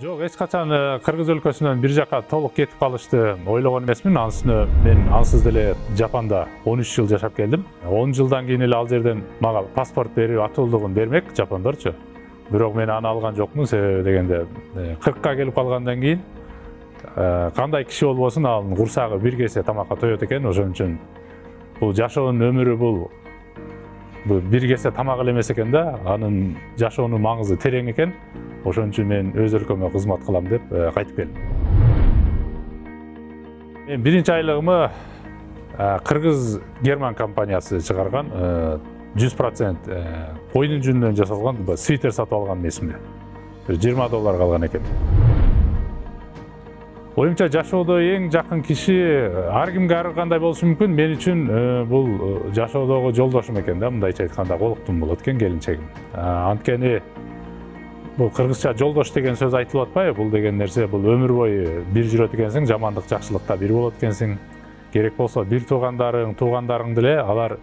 Жок, эч качан Кыргыз өлкөсүнөн бир жака толук кетип калышты ойлогон эмесмин. Анысына мен ансыз деле Жапанда 13 жыл жашап келдим. 10 жылдан кийин эле ал жерден мага паспорт берип атуулдугун бермек жапондорчу. Бирок мен аны алган жокмун, себеби дегенде 40ка келип калгандан кийин кандай киши болбосун анын курсагы бир кесе тамакка тоет экен. Ошон үчүн бул жашоонун өмүрү бул бир кесе тамак эле эмес экен да, анын жашоонун маңызы терең экен. Ошон үчүн мен өз өлкөмө кызмат кылам деп кайтып келдим. Мен биринчи айлыгымы Кыргыз Герман компаниясы чыгарган 100% койдун жүнүнөн жасалган свитер сатып алган эсимде. $20 калган экен. Оюмча жашоодо эң жакын киши ар кимге ар кандай болушу мүмкүн. Мен үчүн бул жашоодогу жолдошум экен да, мындайча айтканда колуктум болот экен, келинчегим. Анткени бул кыргызча жолдош деген сөз айтылып атпайбы? Бул деген нерсе бул өмүр бою бир жүрөт экенсиң, жамандык жакшылыкта бир болот экенсиң. Керек болсо бир туугандарың деле алар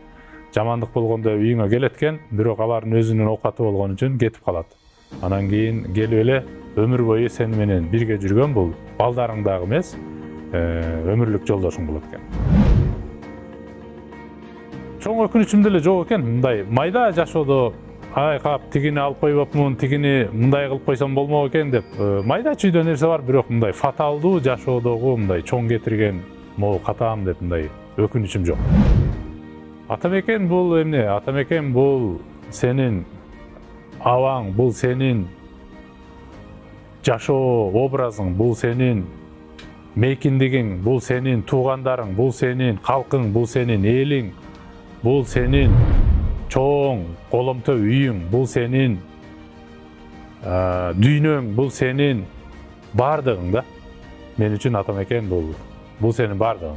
жамандык болгондо үйүңө келет экен, бирок алардын өзүнүн оокаты болгон үчүн кетип калат. Анан кийин келип эле өмүр бою сени менен бирге жүргөн бул балдарың дагы эмес, өмүрлүк жолдошуң болот экен. Чоң өкүнүчүм деле жок экен. Мындай майда жашоодо ай кап тигини алып койбопмун, тигини мындай кылып койсом болмок экен деп майда чүйдө нерсе бар, бирок мындай фаталдуу жашоодогу мындай чоң кетирген могу катаам деп мындай өкүнүчүм жок. Атамекен бул эмне? Атамекен бул сенин абаң, бул сенин жашоо образың, бул сенин мейкиндигиң, бул сенин туугандарың, бул сенин калкың, бул сенин элиң, бул сенин чоң коломто үйүң, бул сенин дүйнөң, бул сенин бардыгың да. Мен үчүн атамекен бул сенин бардыгың.